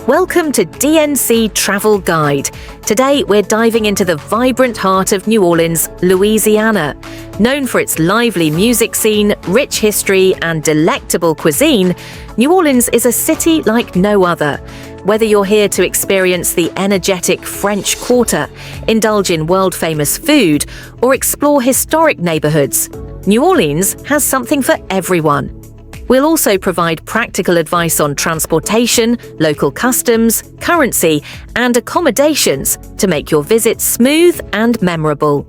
Welcome to DNC Travel Guide. Today we're diving into the vibrant heart of New Orleans, Louisiana. Known for its lively music scene, rich history, and delectable cuisine, New Orleans is a city like no other. Whether you're here to experience the energetic French Quarter, indulge in world-famous food, or explore historic neighborhoods, New Orleans has something for everyone. We'll also provide practical advice on transportation, local customs, currency, and accommodations to make your visit smooth and memorable.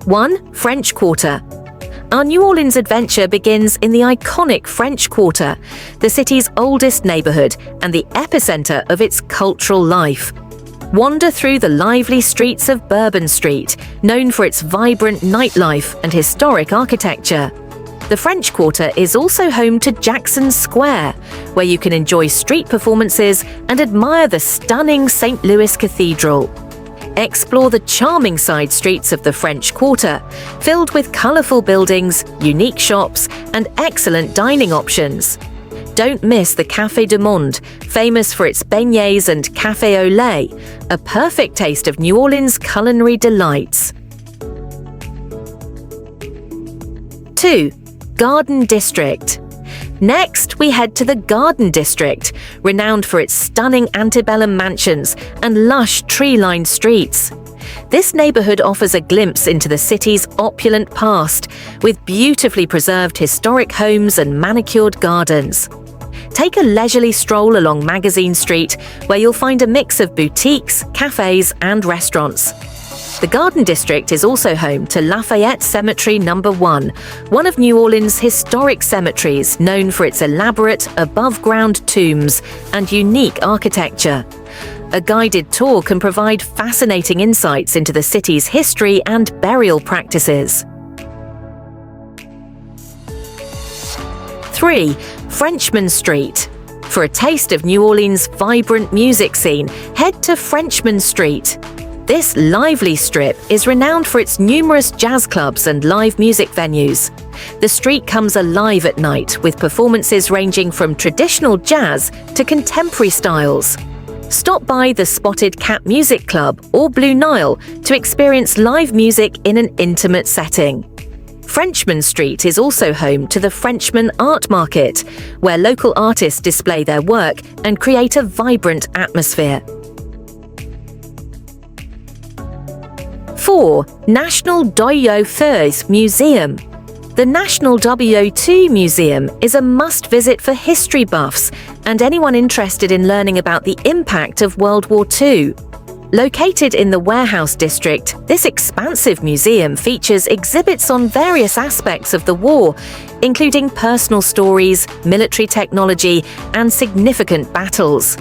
1. French Quarter. Our New Orleans adventure begins in the iconic French Quarter, the city's oldest neighborhood and the epicenter of its cultural life. Wander through the lively streets of Bourbon Street, known for its vibrant nightlife and historic architecture. The French Quarter is also home to Jackson Square, where you can enjoy street performances and admire the stunning St. Louis Cathedral. Explore the charming side streets of the French Quarter, filled with colorful buildings, unique shops, and excellent dining options. Don't miss the Café du Monde, famous for its beignets and café au lait, a perfect taste of New Orleans' culinary delights. 2. Garden District. Next, we head to the Garden District, renowned for its stunning antebellum mansions and lush tree-lined streets. This neighborhood offers a glimpse into the city's opulent past, with beautifully preserved historic homes and manicured gardens. Take a leisurely stroll along Magazine Street, where you'll find a mix of boutiques, cafes, and restaurants. The Garden District is also home to Lafayette Cemetery No. 1, one of New Orleans' historic cemeteries known for its elaborate, above-ground tombs and unique architecture. A guided tour can provide fascinating insights into the city's history and burial practices. 3. Frenchman Street. For a taste of New Orleans' vibrant music scene, head to Frenchman Street. This lively strip is renowned for its numerous jazz clubs and live music venues. The street comes alive at night with performances ranging from traditional jazz to contemporary styles. Stop by the Spotted Cat Music Club or Blue Nile to experience live music in an intimate setting. Frenchman Street is also home to the Frenchman Art Market, where local artists display their work and create a vibrant atmosphere. 4. National Doyeau-Feuilles Museum. The National W02 Museum is a must-visit for history buffs and anyone interested in learning about the impact of World War II. Located in the Warehouse District, this expansive museum features exhibits on various aspects of the war, including personal stories, military technology, and significant battles.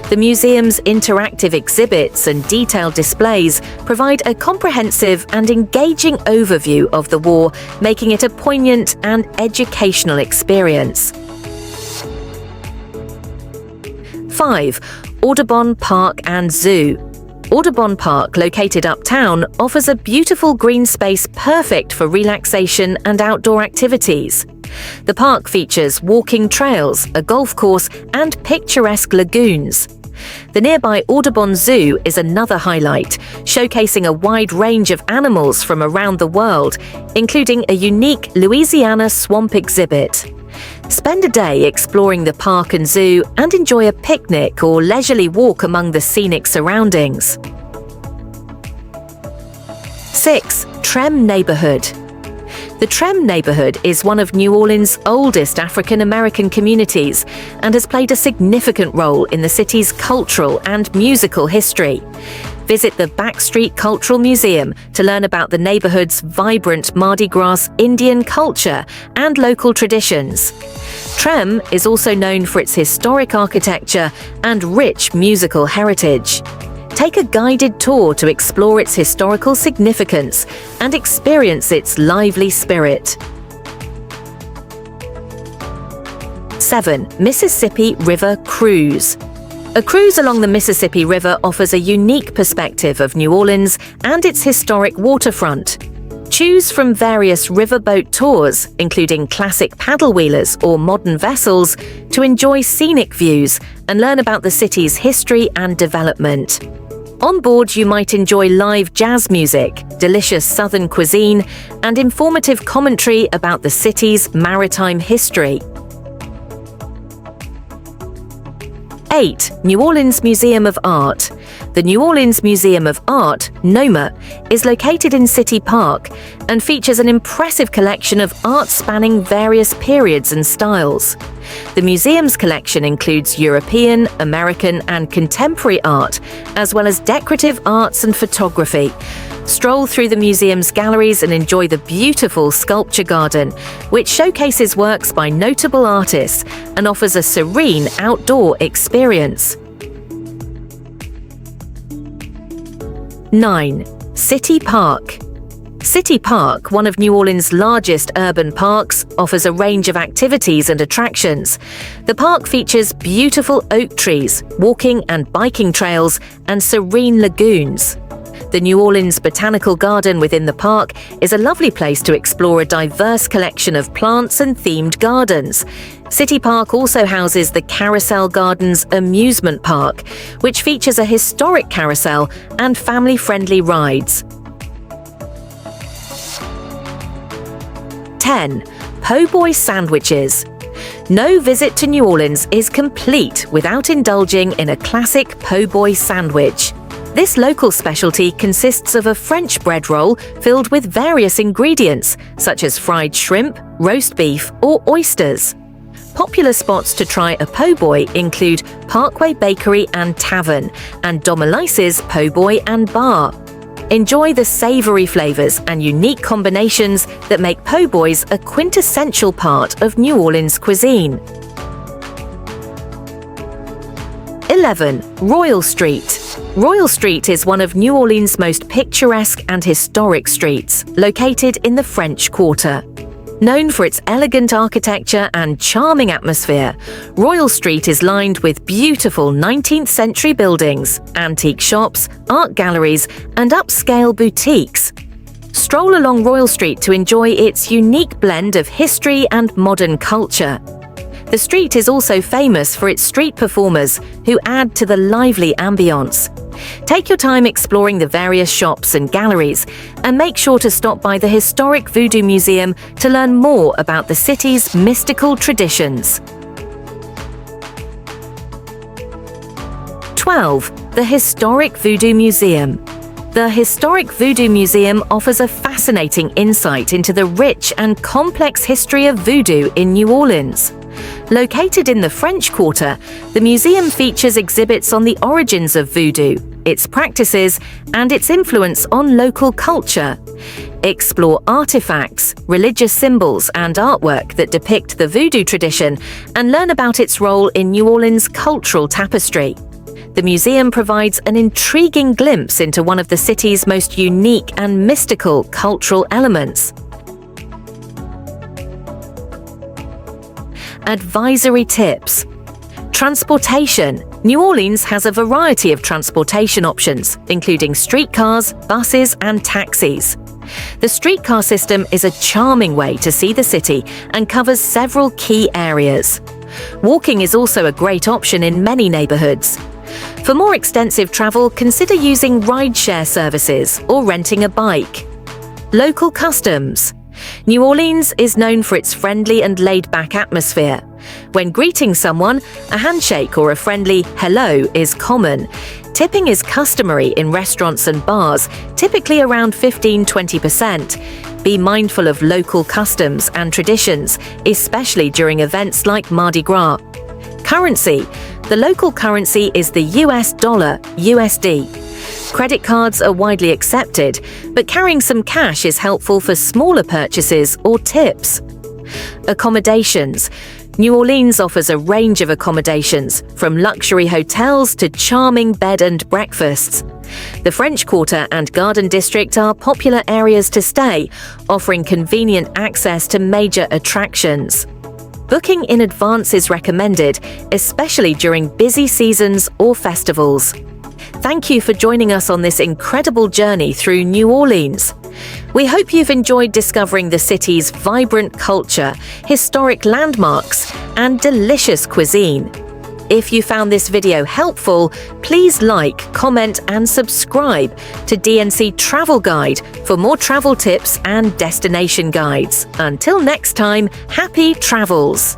The museum's interactive exhibits and detailed displays provide a comprehensive and engaging overview of the war, making it a poignant and educational experience. 5. Audubon Park and Zoo. Audubon Park, located uptown, offers a beautiful green space perfect for relaxation and outdoor activities. The park features walking trails, a golf course, and picturesque lagoons. The nearby Audubon Zoo is another highlight, showcasing a wide range of animals from around the world, including a unique Louisiana swamp exhibit. Spend a day exploring the park and zoo and enjoy a picnic or leisurely walk among the scenic surroundings. 6. Trem Neighborhood. The Trem neighborhood is one of New Orleans' oldest African-American communities and has played a significant role in the city's cultural and musical history. Visit the Backstreet Cultural Museum to learn about the neighborhood's vibrant Mardi Gras Indian culture and local traditions. Trem is also known for its historic architecture and rich musical heritage. Take a guided tour to explore its historical significance and experience its lively spirit. 7. Mississippi River Cruise. A cruise along the Mississippi River offers a unique perspective of New Orleans and its historic waterfront. Choose from various riverboat tours, including classic paddle wheelers or modern vessels, to enjoy scenic views and learn about the city's history and development. On board, you might enjoy live jazz music, delicious southern cuisine, and informative commentary about the city's maritime history. 8. New Orleans Museum of Art. The New Orleans Museum of Art, NOMA, is located in City Park and features an impressive collection of art spanning various periods and styles. The museum's collection includes European, American, and contemporary art, as well as decorative arts and photography. Stroll through the museum's galleries and enjoy the beautiful sculpture garden, which showcases works by notable artists and offers a serene outdoor experience. 9. City Park. City Park, one of New Orleans' largest urban parks, offers a range of activities and attractions. The park features beautiful oak trees, walking and biking trails, and serene lagoons. The New Orleans Botanical Garden within the park is a lovely place to explore a diverse collection of plants and themed gardens. City Park also houses the Carousel Gardens amusement park, which features a historic carousel and family-friendly rides. 10. Po' boy sandwiches. No visit to New Orleans is complete without indulging in a classic po' boy sandwich. This local specialty consists of a French bread roll filled with various ingredients, such as fried shrimp, roast beef, or oysters. Popular spots to try a po' boy include Parkway Bakery and Tavern, and Domelice's Po' Boy and Bar. Enjoy the savory flavors and unique combinations that make po' boys a quintessential part of New Orleans cuisine. 11. Royal Street. Royal Street is one of New Orleans' most picturesque and historic streets, located in the French Quarter. Known for its elegant architecture and charming atmosphere, Royal Street is lined with beautiful 19th-century buildings, antique shops, art galleries, and upscale boutiques. Stroll along Royal Street to enjoy its unique blend of history and modern culture. The street is also famous for its street performers, who add to the lively ambience. Take your time exploring the various shops and galleries, and make sure to stop by the historic Voodoo Museum to learn more about the city's mystical traditions. 12. The Historic Voodoo Museum. The Historic Voodoo Museum offers a fascinating insight into the rich and complex history of voodoo in New Orleans. Located in the French Quarter, the museum features exhibits on the origins of voodoo, its practices, and its influence on local culture. Explore artifacts, religious symbols, and artwork that depict the voodoo tradition, and learn about its role in New Orleans' cultural tapestry. The museum provides an intriguing glimpse into one of the city's most unique and mystical cultural elements. Advisory tips. Transportation. New Orleans has a variety of transportation options, including streetcars, buses, and taxis. The streetcar system is a charming way to see the city and covers several key areas. Walking is also a great option in many neighborhoods. For more extensive travel, consider using rideshare services or renting a bike. Local customs. New Orleans is known for its friendly and laid-back atmosphere. When greeting someone, a handshake or a friendly hello is common. Tipping is customary in restaurants and bars, typically around 15–20%. Be mindful of local customs and traditions, especially during events like Mardi Gras. Currency. The local currency is the US dollar, USD. Credit cards are widely accepted, but carrying some cash is helpful for smaller purchases or tips. Accommodations. New Orleans offers a range of accommodations, from luxury hotels to charming bed and breakfasts. The French Quarter and Garden District are popular areas to stay, offering convenient access to major attractions. Booking in advance is recommended, especially during busy seasons or festivals. Thank you for joining us on this incredible journey through New Orleans. We hope you've enjoyed discovering the city's vibrant culture, historic landmarks, and delicious cuisine. If you found this video helpful, please like, comment, and subscribe to DNC Travel Guide for more travel tips and destination guides. Until next time, happy travels!